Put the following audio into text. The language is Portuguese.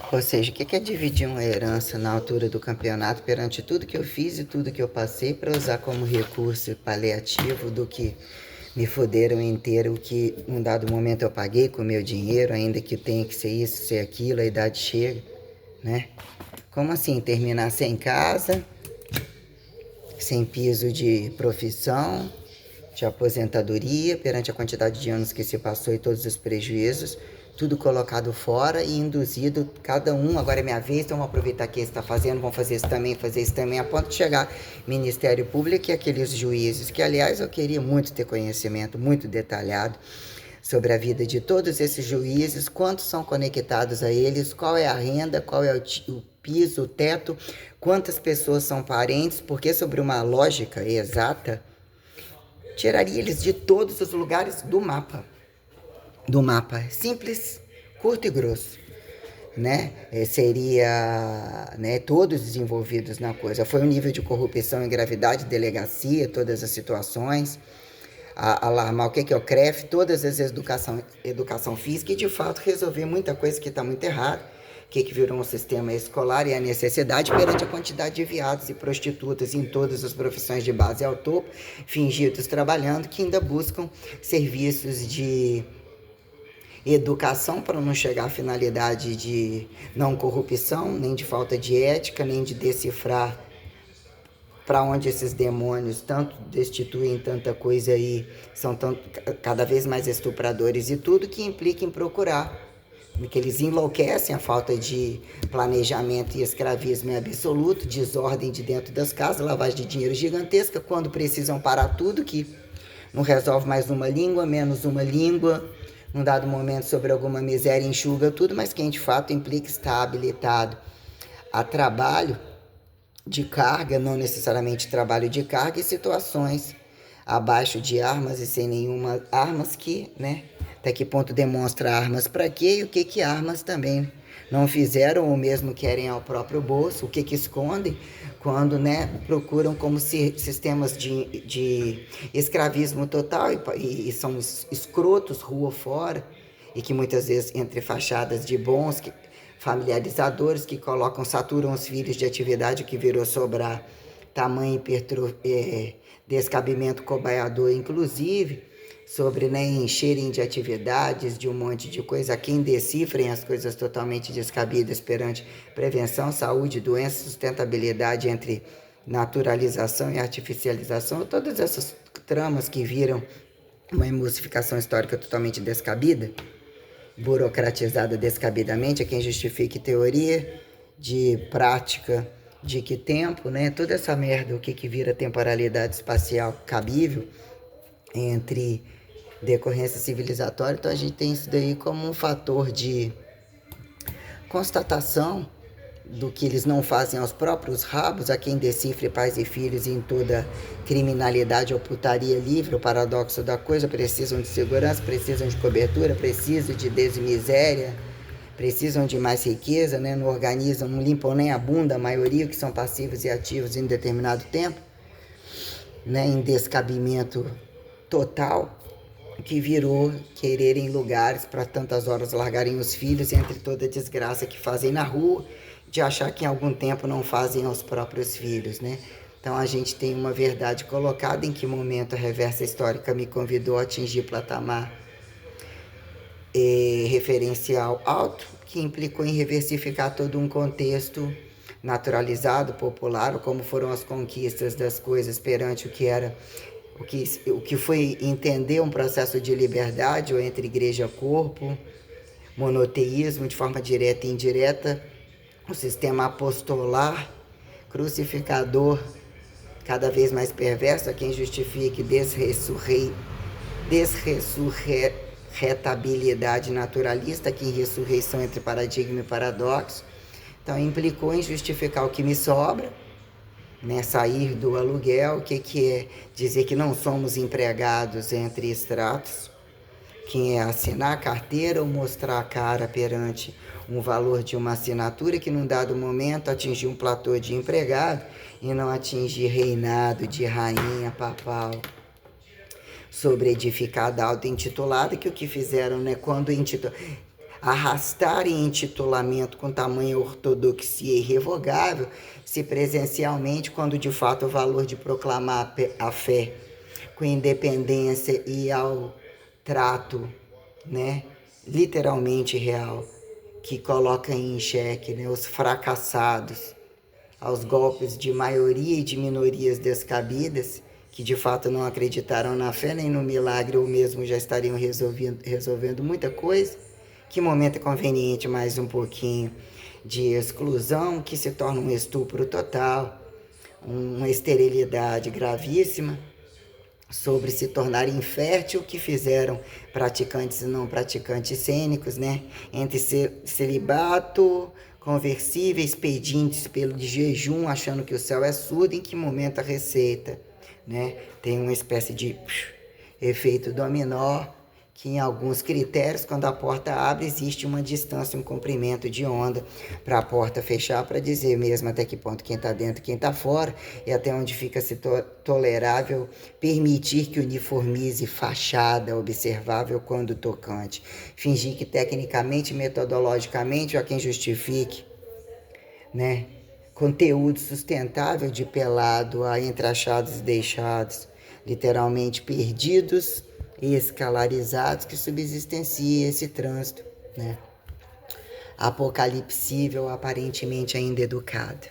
Ou seja, o que é dividir uma herança na altura do campeonato perante tudo que eu fiz e tudo que eu passei para usar como recurso paliativo do que me fuderam inteiro, o que num dado momento eu paguei com o meu dinheiro, ainda que tenha que ser isso, ser aquilo, a idade chega, né? Como assim? Terminar sem casa, sem piso de profissão, de aposentadoria, perante a quantidade de anos que se passou e todos os prejuízos, tudo colocado fora e induzido, cada um, agora é minha vez, então vamos aproveitar que esse está fazendo, vamos fazer isso também, a ponto de chegar Ministério Público e aqueles juízes, que aliás eu queria muito ter conhecimento, muito detalhado, sobre a vida de todos esses juízes, quantos são conectados a eles, qual é a renda, qual é o piso, o teto, quantas pessoas são parentes, porque sobre uma lógica exata, tiraria eles de todos os lugares do mapa. Do mapa simples, curto e grosso. Né? Seria, né, todos desenvolvidos na coisa. Foi o nível de corrupção e gravidade, delegacia, todas as situações, alarmar o que é o CREF, todas as educação física e de fato resolver muita coisa que está muito errada, que virou um sistema escolar e a necessidade perante a quantidade de viados e prostitutas em todas as profissões de base ao topo, fingidos trabalhando, que ainda buscam serviços de educação para não chegar à finalidade de não corrupção, nem de falta de ética, nem de decifrar para onde esses demônios tanto destituem tanta coisa aí, são tanto, cada vez mais estupradores e tudo que implica em procurar. Que eles enlouquecem, a falta de planejamento e escravismo é absoluto, desordem de dentro das casas, lavagem de dinheiro gigantesca, quando precisam parar tudo, que não resolve mais uma língua, menos uma língua, num dado momento sobre alguma miséria enxuga tudo, mas quem de fato implica estar habilitado a trabalho de carga, não necessariamente trabalho de carga, e situações abaixo de armas e sem nenhuma armas que, né, até que ponto demonstra armas para quê e o que armas também não fizeram ou mesmo querem ao próprio bolso, o que escondem quando, né, procuram como sistemas de escravismo total e são escrotos rua fora e que muitas vezes entre fachadas de bons familiarizadores que colocam, saturam os filhos de atividade que virou sobrar tamanho descabimento cobaiador, inclusive, sobre, né, encherem de atividades, de um monte de coisa, a quem decifrem as coisas totalmente descabidas perante prevenção, saúde, doença, sustentabilidade entre naturalização e artificialização, todas essas tramas que viram uma emulsificação histórica totalmente descabida, burocratizada descabidamente, a quem justifique teoria de prática, de que tempo, né? Toda essa merda, o que vira temporalidade espacial cabível entre decorrência civilizatória. Então a gente tem isso daí como um fator de constatação do que eles não fazem aos próprios rabos, a quem decifre pais e filhos em toda criminalidade ou putaria livre, o paradoxo da coisa, precisam de segurança, precisam de cobertura, precisam de desmiséria, precisam de mais riqueza, né? Não organizam, não limpam nem a bunda, a maioria que são passivos e ativos em determinado tempo, né? Em descabimento total, que virou quererem lugares para tantas horas largarem os filhos entre toda a desgraça que fazem na rua, de achar que em algum tempo não fazem aos próprios filhos, né? Então a gente tem uma verdade colocada, em que momento a reversa histórica me convidou a atingir patamar referencial alto, que implicou em reversificar todo um contexto naturalizado, popular, como foram as conquistas das coisas perante o que era, o que foi entender um processo de liberdade ou entre igreja e corpo, monoteísmo de forma direta e indireta, o sistema apostolar, crucificador, cada vez mais perverso, a quem justifique desressurretabilidade naturalista, que em ressurreição entre paradigma e paradoxo. Então implicou em justificar o que me sobra, né, sair do aluguel, o que é dizer que não somos empregados entre estratos, que é assinar a carteira ou mostrar a cara perante um valor de uma assinatura que num dado momento atingiu um platô de empregado e não atingir reinado de rainha papal sobre edificada auto-intitulada, que o que fizeram, né, quando arrastar em intitulamento com tamanha ortodoxia irrevogável, se presencialmente, quando de fato o valor de proclamar a fé com independência e ao trato, né, literalmente real, que coloca em xeque, né, os fracassados, aos golpes de maioria e de minorias descabidas, que de fato não acreditaram na fé nem no milagre, ou mesmo já estariam resolvendo muita coisa. Que momento é conveniente mais um pouquinho de exclusão, que se torna um estupro total, uma esterilidade gravíssima, sobre se tornar infértil, que fizeram praticantes e não praticantes cênicos, né? Entre celibato, conversíveis, pedintes pelo de jejum, achando que o céu é surdo. Em que momento a receita, né, tem uma espécie de efeito dominó, que em alguns critérios, quando a porta abre, existe uma distância, um comprimento de onda para a porta fechar, para dizer mesmo até que ponto quem está dentro e quem está fora, e até onde fica-se tolerável permitir que uniformize fachada observável quando tocante. Fingir que tecnicamente, metodologicamente, há quem justifique, né, conteúdo sustentável de pelado a entreachados e deixados, literalmente perdidos e escalarizados, que subsistencia esse trânsito, né, apocalipsível, aparentemente ainda educado.